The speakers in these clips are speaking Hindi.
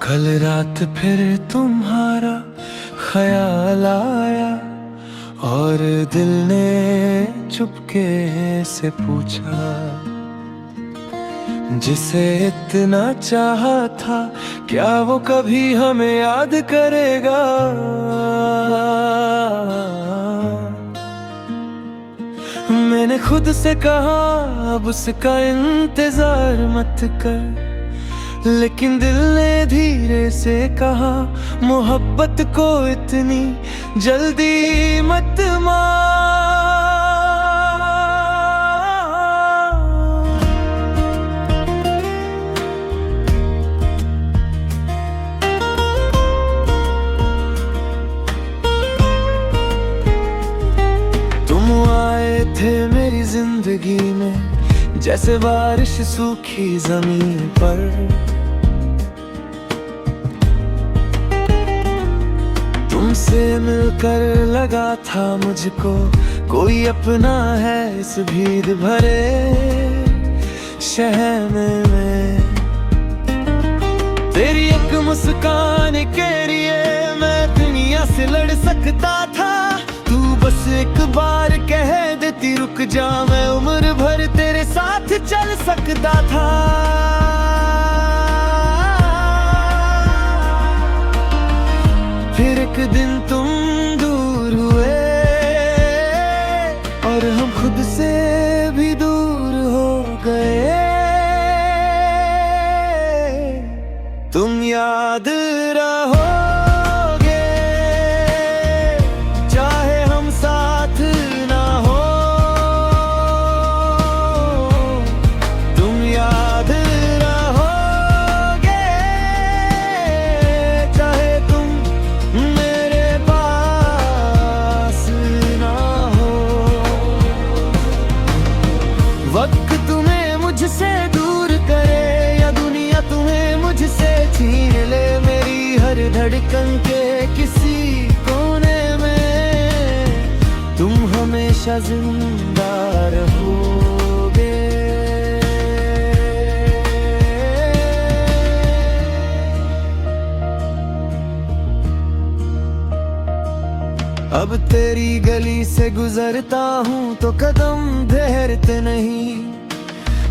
कल रात फिर तुम्हारा ख्याल आया और दिल ने चुपके से पूछा, जिसे इतना चाहा था क्या वो कभी हमें याद करेगा। मैंने खुद से कहा अब उसका इंतजार मत कर, लेकिन दिल ने धीरे से कहा मोहब्बत को इतनी जल्दी मत मार। तुम आए थे मेरी जिंदगी में जैसे बारिश सूखी जमीन पर, तुमसे मिलकर लगा था मुझको कोई अपना है इस भीड़ भरे शहर में। तेरी एक मुस्कान के लिए मैं दुनिया से लड़ सकता था, तू बस एक बार कह देती रुक जा, मैं उम्र भर तेरे साथ चल सकता था। फिर एक दिन तुम दूर हुए और हम खुद से भी दूर हो गए। तुम याद रहोगे चाहे हम साथ ना हो, तुम याद रहोगे चाहे तुम मेरे पास ना हो। वक्त तुम्हें मुझसे दूर करे या दुनिया तुम्हें मुझसे छीन ले, मेरी हर धड़कन के किसी कोने में तुम हमेशा जिंदा रहोगे। अब तेरी गली से गुजरता हूँ तो कदम ठहरते नहीं,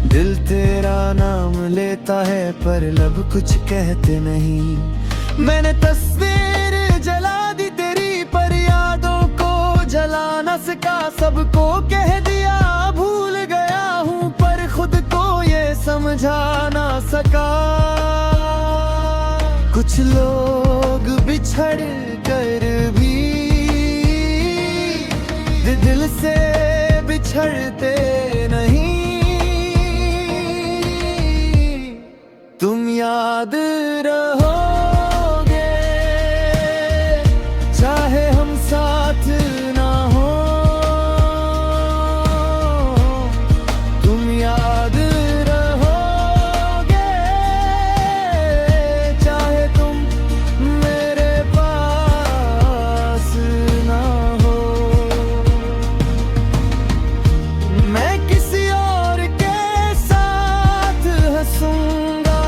दिल तेरा नाम लेता है पर लब कुछ कहते नहीं। मैंने तस्वीर जला दी तेरी पर यादों को जला न सका, सबको कह दिया भूल गया हूँ पर खुद को ये समझा ना सका। कुछ लोग बिछड़ कर भी दिल से बिछड़ते नहीं। तुम याद रहोगे चाहे हम साथ ना हो, तुम याद रहोगे चाहे तुम मेरे पास ना हो। मैं किसी और के साथ हंसूंगा,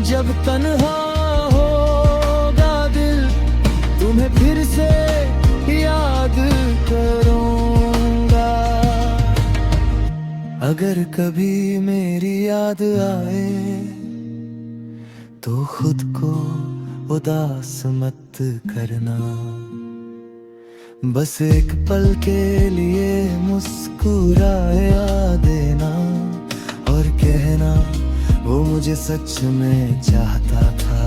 जब तन्हा होगा दिल तुम्हें फिर से याद करूंगा। अगर कभी मेरी याद आए तो खुद को उदास मत करना, बस एक पल के लिए मुस्कुराया देना और कहना वो मुझे सच में चाहता था।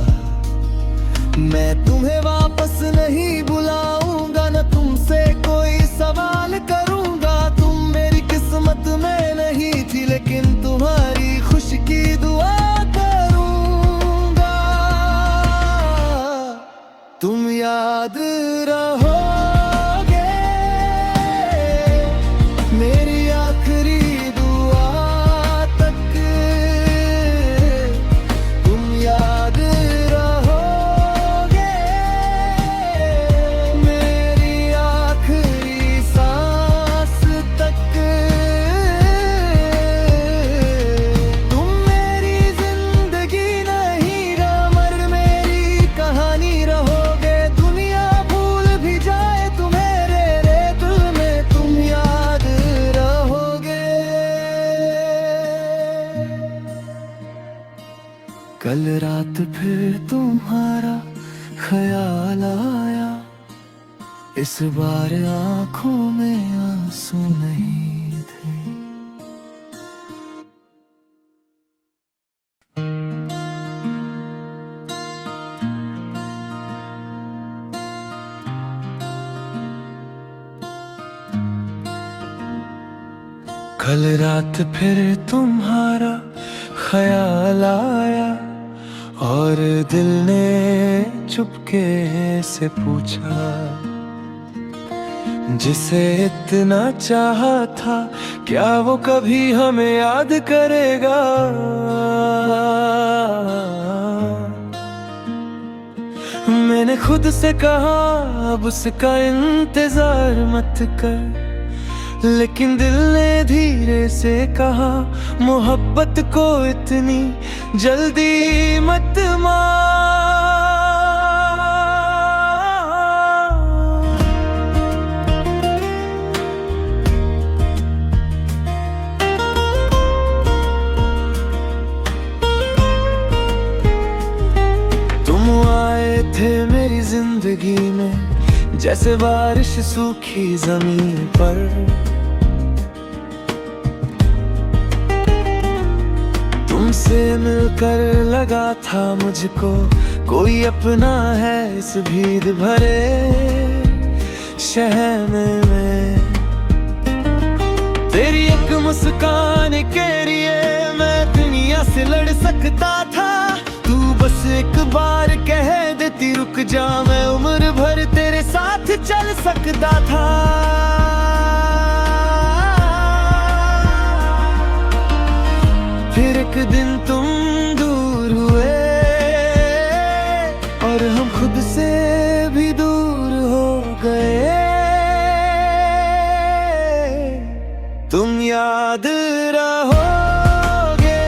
मैं तुम्हें वापस नहीं बुलाऊंगा, न तुमसे कोई सवाल करूंगा। तुम मेरी किस्मत में नहीं थी लेकिन तुम्हारी खुशी की दुआ करूंगा। तुम याद रहोगे मेरी आखिरी कल रात फिर तुम्हारा ख्याल आया, इस बार आंखों में आंसू नहीं थे। कल रात फिर तुम्हारा ख्याल आया और दिल ने चुपके से पूछा, जिसे इतना चाहा था क्या वो कभी हमें याद करेगा। मैंने खुद से कहा अब उसका इंतजार मत कर, लेकिन दिल ने धीरे से कहा मोहब्बत को इतनी जल्दी मत मार। तुम आए थे मेरी जिंदगी में जैसे बारिश सूखी जमीन पर, तुमसे मिलकर लगा था मुझको कोई अपना है इस भीड़ भरे शहर में। तेरी एक मुस्कान के लिए मैं दुनिया से लड़ सकता था, तू बस एक बार कह देती रुक जा, मैं उम्र भर तेरे साथ चल सकता था। फिर एक दिन तुम दूर हुए और हम खुद से भी दूर हो गए। तुम याद रहोगे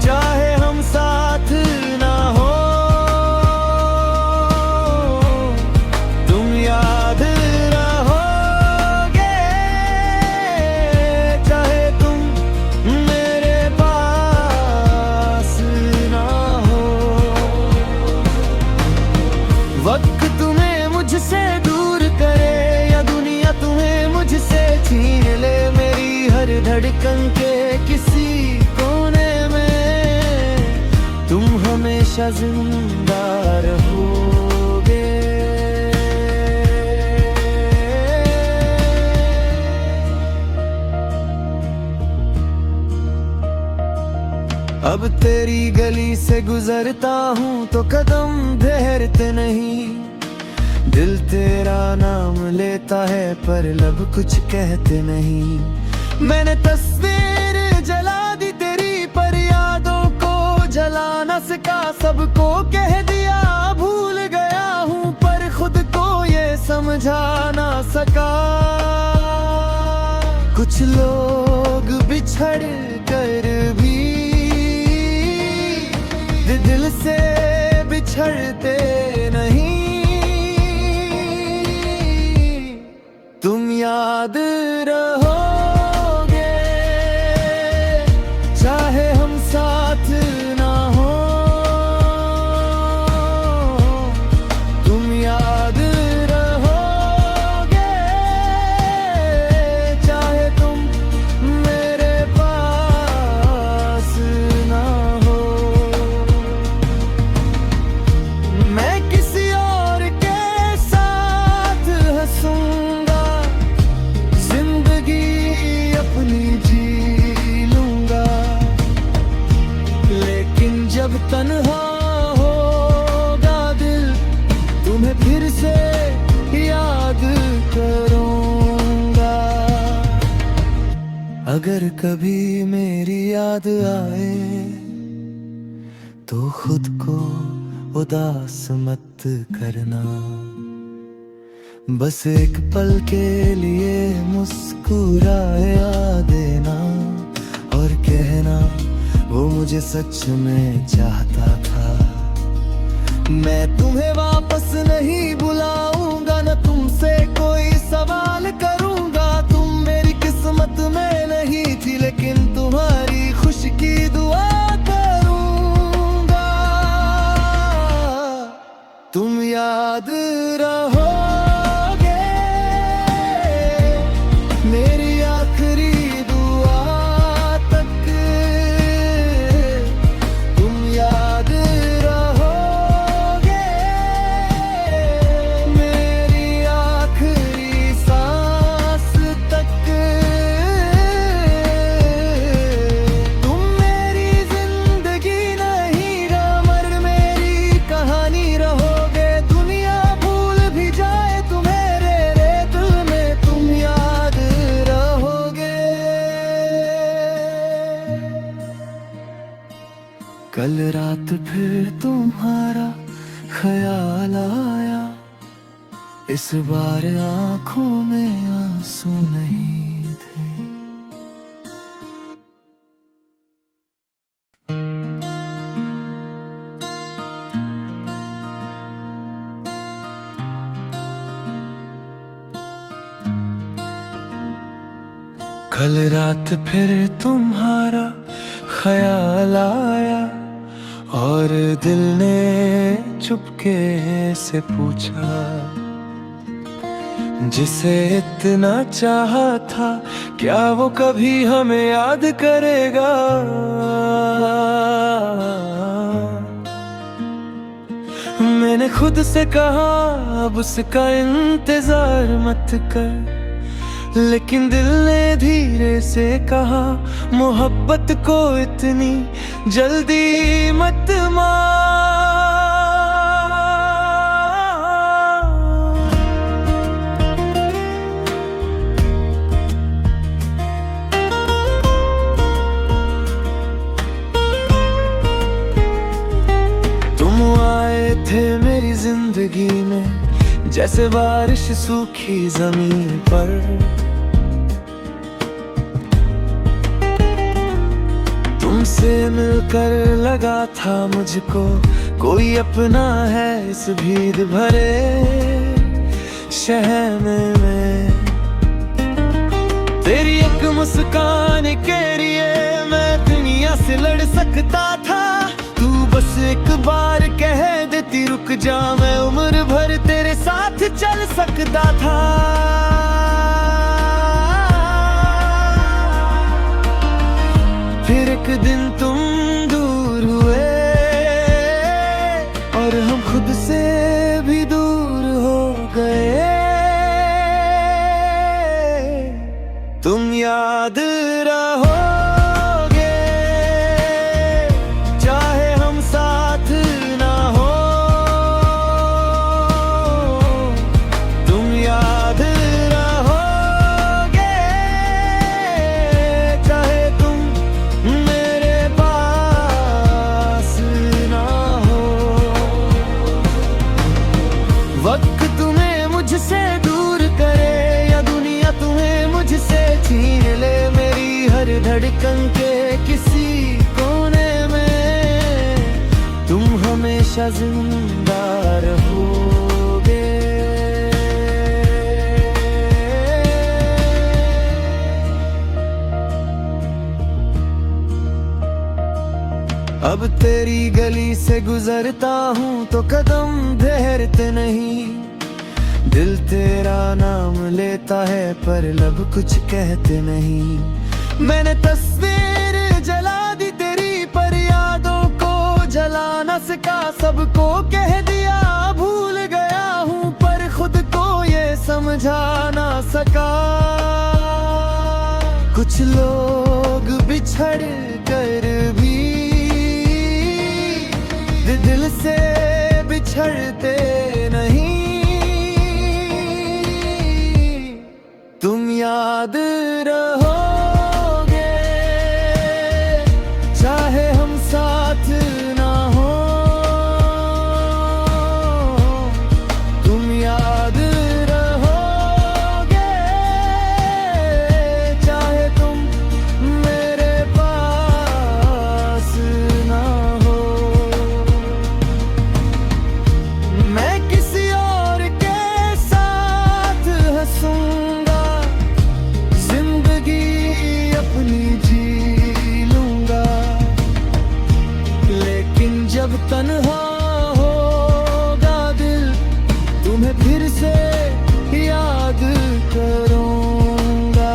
चाहे हम साथ ना हो, तुम याद रहोगे चाहे तुम मेरे पास ना हो। वक्त तुम्हें मुझसे दूर करे या दुनिया तुम्हें मुझसे छीन ले, मेरी हर धड़कन के किसी कोने में तुम हमेशा जिंदा रहोगे। अब तेरी गली से गुजरता हूँ तो कदम ठहरते नहीं, दिल तेरा नाम लेता है पर लब कुछ कहते नहीं। मैंने तस्वीर जला दी तेरी पर यादों को जला न सका, सबको कह दिया भूल गया हूँ पर खुद को ये समझा ना सका। कुछ लोग बिछड़ कर भी दिल से बिछड़ते नहीं। तुम याद रहोगे चाहे हम साथ ना हो, तुम याद रहोगे चाहे तुम मेरे पास ना हो। मैं किसी और के साथ हंसूंगा, जब तन्हा होगा दिल तुम्हें फिर से याद करूंगा। अगर कभी मेरी याद आए तो खुद को उदास मत करना, बस एक पल के लिए मुस्कुराए देना और कहना वो मुझे सच में चाहता था। मैं तुम्हें वापस नहीं बुलाऊंगा, न तुमसे कोई सवाल करूंगा। तुम मेरी किस्मत में नहीं थी लेकिन तुम्हारी खुशी की दुआ करूंगा। कल रात फिर तुम्हारा ख्याल आया, इस बार आंखों में आंसू नहीं थे। कल रात फिर तुम्हारा ख्याल आया और दिल ने चुपके से पूछा, जिसे इतना चाहा था क्या वो कभी हमें याद करेगा। मैंने खुद से कहा अब उसका इंतजार मत कर, लेकिन दिल ने धीरे से कहा मोहब्बत को इतनी जल्दी मत मार। तुम आए थे मेरी जिंदगी में जैसे बारिश सूखी जमीन पर, तुमसे मिलकर लगा था मुझको कोई अपना है इस भीड़ भरे शहर में। तेरी एक मुस्कान के लिए मैं दुनिया से लड़ सकता था, तू बस एक बार कह देती रुक जा, मैं उम्र भर तेरे साथ चल सकता था। फिर एक दिन तुम दूर हुए और हम खुद से भी दूर हो गए। तुम याद रहोगे चाहे हम साथ ना हो, तुम याद रहोगे चाहे तुम मेरे पास ना हो। वक्त तुम्हें मुझसे दूर करे या दुनिया तुम्हें मुझसे छीन ले, मेरी हर धड़कन के किसी कोने में तुम हमेशा जिंदा रहोगे। अब तेरी गली से गुजरता हूँ तो कदम ठहरते नहीं, दिल तेरा नाम लेता है पर लब कुछ कहते नहीं। मैंने तस्वीर जला दी तेरी पर यादों को जला न सका, सबको कह दिया भूल गया हूँ पर खुद को ये समझा ना सका। कुछ लोग बिछड़ कर भी दिल से बिछड़ते नहीं। तुम याद रहोगे चाहे हम साथ ना हो, तुम याद रहोगे चाहे तुम मेरे पास ना हो। मैं किसी और के साथ हंसूंगा, जब तन्हा होगा दिल तुम्हें फिर से याद करूंगा।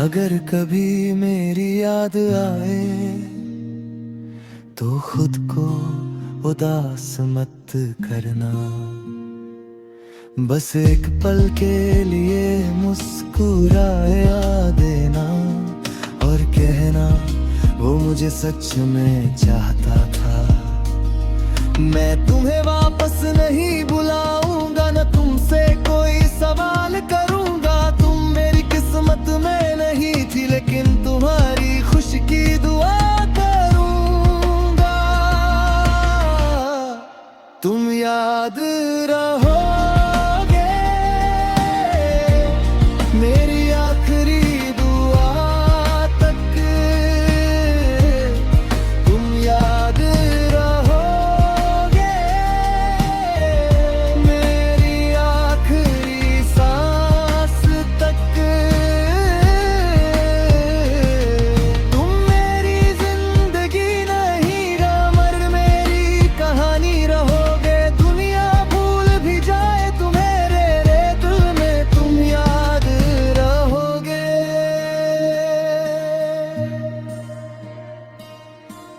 अगर कभी मेरी याद आए तो खुद को उदास मत करना, बस एक पल के लिए मुस्कुराया देना और कहना वो मुझे सच में चाहता था। मैं तुम्हें वापस नहीं बुलाऊंगा, न तुमसे कोई सवाल करूंगा। तुम मेरी किस्मत में नहीं थी लेकिन तुम्हारी खुशी की दुआ करूंगा।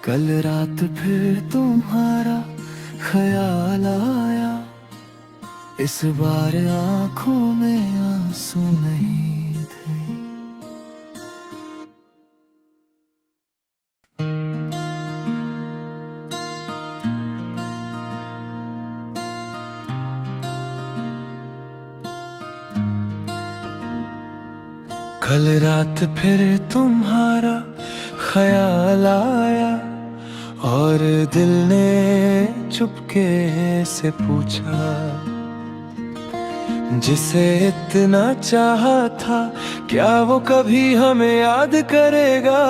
कल रात फिर तुम्हारा ख्याल आया, इस बार आंखों में आंसू नहीं थे। कल रात फिर तुम्हारा ख्याल आया और दिल ने चुपके से पूछा, जिसे इतना चाहा था क्या वो कभी हमें याद करेगा।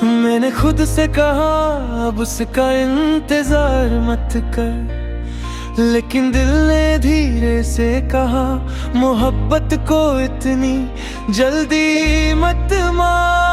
मैंने खुद से कहा अब उसका इंतजार मत कर, लेकिन दिल ने धीरे से कहा मोहब्बत को इतनी जल्दी मत मार।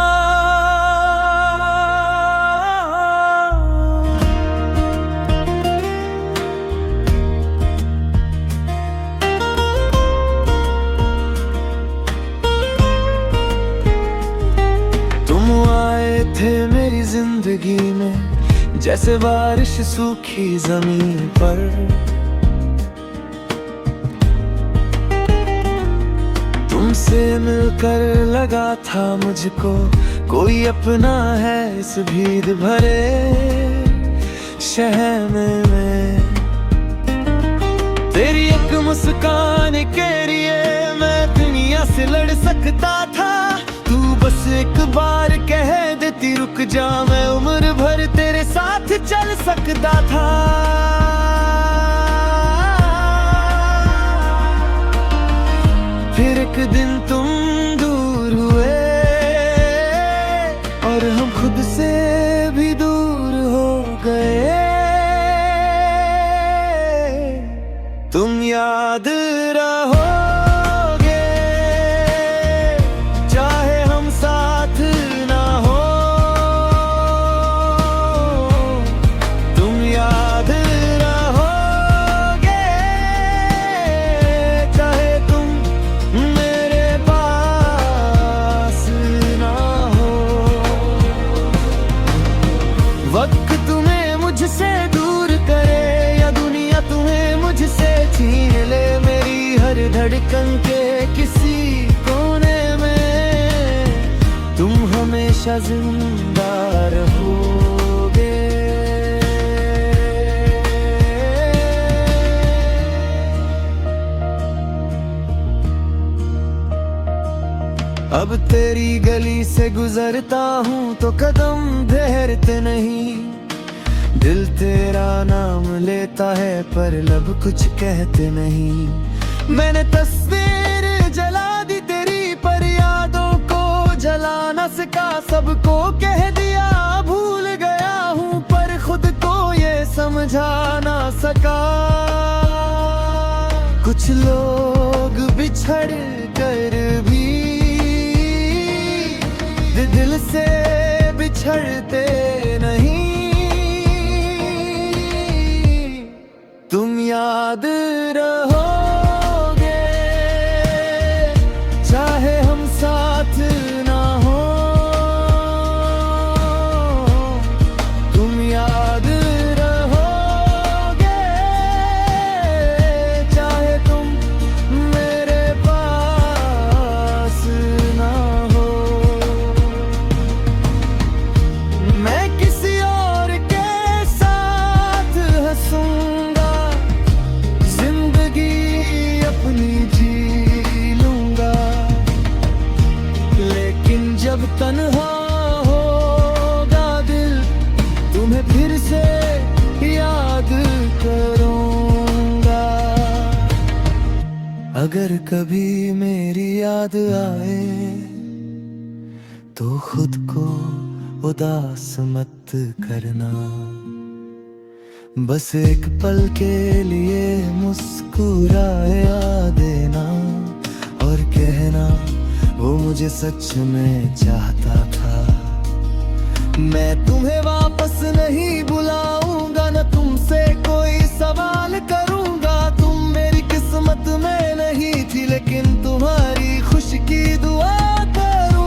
तुम आए थे मेरी जिंदगी में जैसे बारिश सूखी जमीन पर, तुमसे मिलकर लगा था मुझको कोई अपना है इस भीड़ भरे शहर में। तेरी एक मुस्कान के लिए मैं दुनिया से लड़ सकता था, तू बस एक बार कह देती रुक जा, मैं उम्र भर तेरे साथ चल सकता था। फिर एक दिन तुम दूर हुए और हम खुद से भी दूर हो गए। तुम याद रहोगे चाहे हम साथ ना हो, तुम याद रहोगे चाहे तुम मेरे पास ना हो। वक्त तुम्हें मुझसे दूर करे या दुनिया तुम्हें मुझसे छीन ले, मेरी हर धड़कन के किसी कोने में तुम हमेशा जिंदा रहोगे। अब तेरी गली से गुजरता हूँ तो कदम ठहरते नहीं, दिल तेरा नाम लेता है पर लब कुछ कहते नहीं। मैंने तस्वीर जला दी तेरी पर यादों को जला न सका, सबको कह दिया भूल गया हूँ पर खुद को ये समझा ना सका। कुछ लोग बिछड़ कर भी दिल से बिछड़ते नहीं। तुम याद रहोगे चाहे हम साथ ना हो, तुम याद रहोगे चाहे तुम मेरे पास ना हो। मैं किसी और के साथ हंसूंगा, अपनी जी लूंगा, लेकिन जब तन्हा होगा दिल तुम्हें फिर से याद करूंगा। अगर कभी मेरी याद आए तो खुद को उदास मत करना, बस एक पल के लिए मुस्कुराए देना और कहना वो मुझे सच में चाहता था। मैं तुम्हें वापस नहीं बुलाऊंगा, न तुमसे कोई सवाल करूंगा। तुम मेरी किस्मत में नहीं थी लेकिन तुम्हारी खुशी की दुआ करूंगा।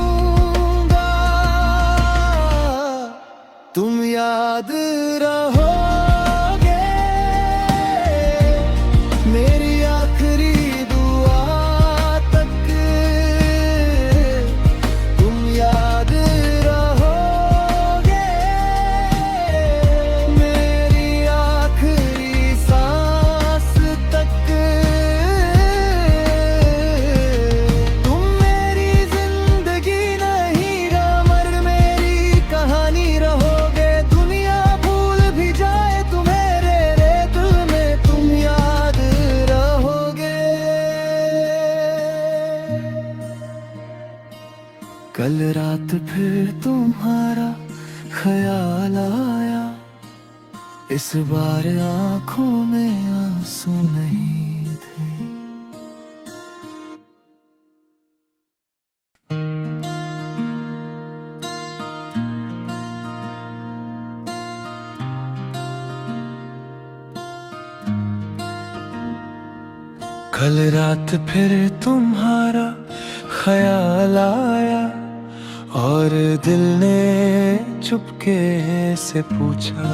कल रात फिर तुम्हारा ख्याल आया, इस बार आंखों में आंसू नहीं थे। कल रात फिर तुम्हारा ख्याल आया और दिल ने चुपके से पूछा,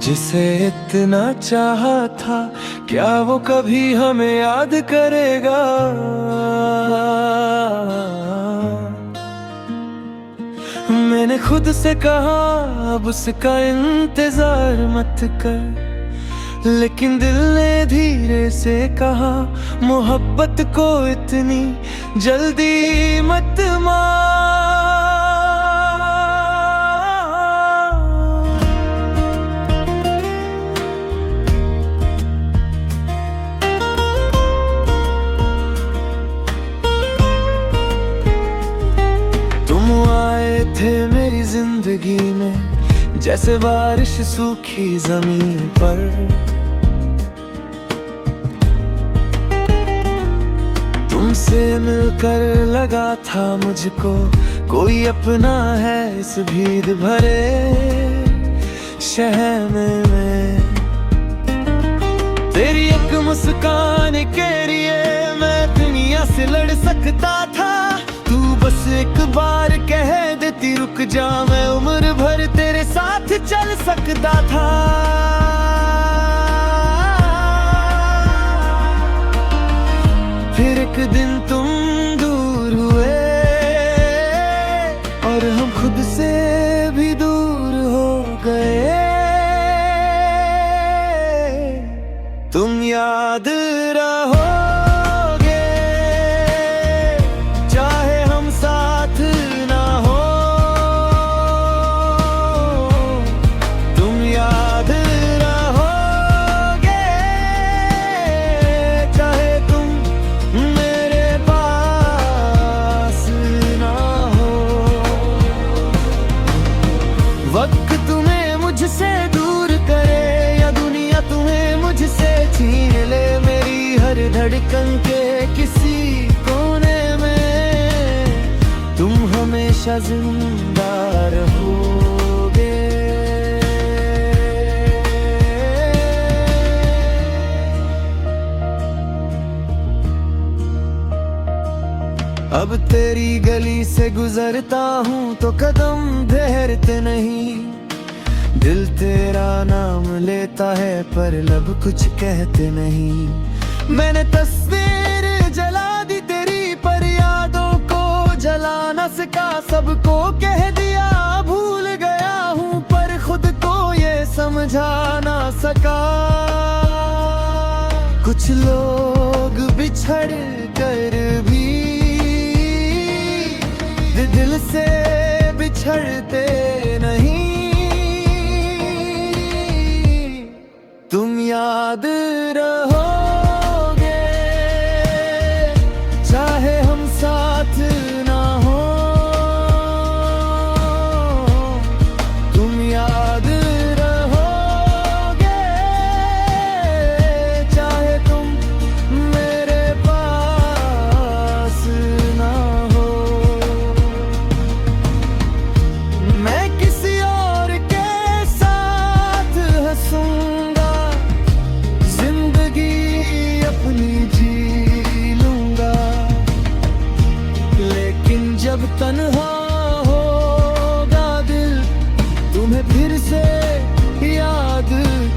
जिसे इतना चाहा था क्या वो कभी हमें याद करेगा। मैंने खुद से कहा अब उसका इंतजार मत कर, लेकिन दिल ने धीरे से कहा मोहब्बत को इतनी जल्दी मत मार। तुम आए थे मेरी जिंदगी में जैसे बारिश सूखी जमीन पर, तुमसे मिलकर लगा था मुझको कोई अपना है इस भीड़ भरे शहर में। तेरी एक मुस्कान के लिए मैं दुनिया से लड़ सकता था, तू बस एक बार कह देती रुक जा, मैं उम्र भर तेरे साथ चल सकता था। फिर एक दिन तुम दूर हुए और हम खुद से भी दूर हो गए। तुम याद रहोगे चाहे हम साथ ना हो, तुम याद रहोगे चाहे तुम मेरे पास ना हो। वक्त तुम्हें मुझसे दूर करे या दुनिया तुम्हें मुझसे छीन ले, मेरी हर धड़कन के किसी कोने में तुम हमेशा जिंदा रहोगे। अब तेरी गली से गुजरता हूँ तो कदम ठहरते नहीं, दिल तेरा नाम लेता है पर लब कुछ कहते नहीं। मैंने तस्वीर जला दी तेरी पर यादों को जला न सका, सबको कह दिया भूल गया हूँ पर खुद को ये समझा ना सका। कुछ लोग बिछड़ कर भी दिल से बिछड़ते नहीं। तुम याद रहोगे चाहे हम साथ ना हो, तुम याद रहोगे चाहे तुम मेरे पास ना हो। मैं किसी और के साथ हंसूंगा, अपनी जी लूंगा, लेकिन जब तन्हा होगा दिल तुम्हें फिर से याद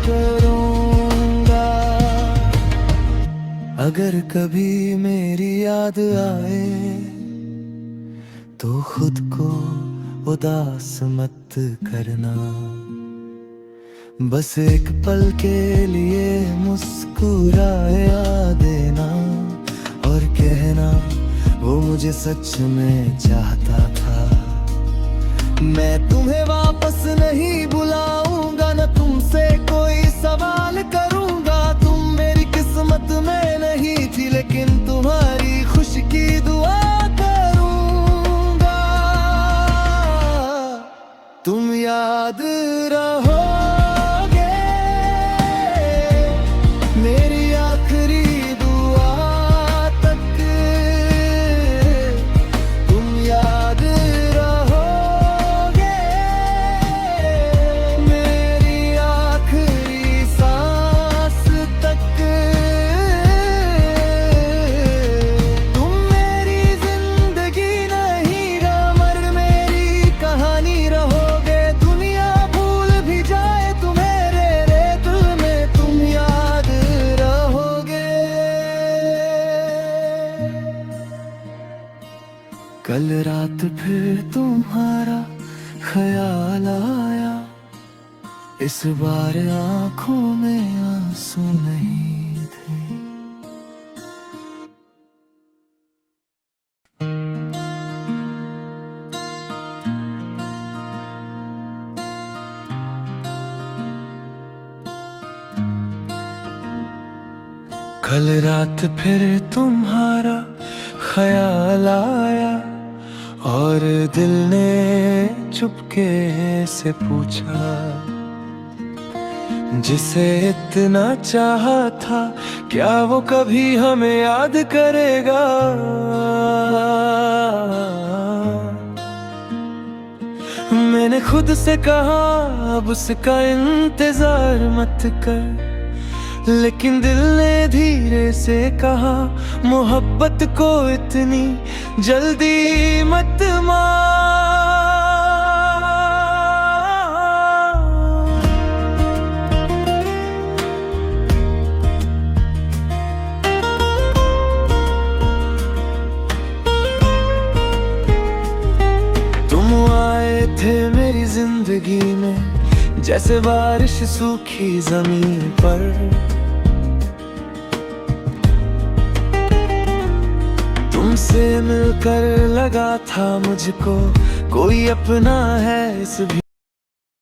करूंगा। अगर कभी मेरी याद आए तो खुद को उदास मत करना, बस एक पल के लिए मुस्कुराया देना और कहना वो मुझे सच में चाहता था। मैं तुम्हें वापस नहीं बुलाऊंगा, न तुमसे कोई सवाल करूंगा। तुम मेरी किस्मत में नहीं थी लेकिन तुम्हारी खुशी की दुआ करूंगा। कल रात फिर तुम्हारा ख्याल आया, इस बार आंखों में आंसू नहीं थे। कल रात फिर तुम्हारा ख्याल आया और दिल ने चुपके से पूछा, जिसे इतना चाहा था क्या वो कभी हमें याद करेगा। मैंने खुद से कहा अब उसका इंतजार मत कर, लेकिन दिल ने धीरे से कहा मोहब्बत को इतनी जल्दी मत मार। तुम आए थे मेरी जिंदगी में जैसे बारिश सूखी जमीन पर, तुमसे मिलकर लगा था मुझको कोई अपना है इस भी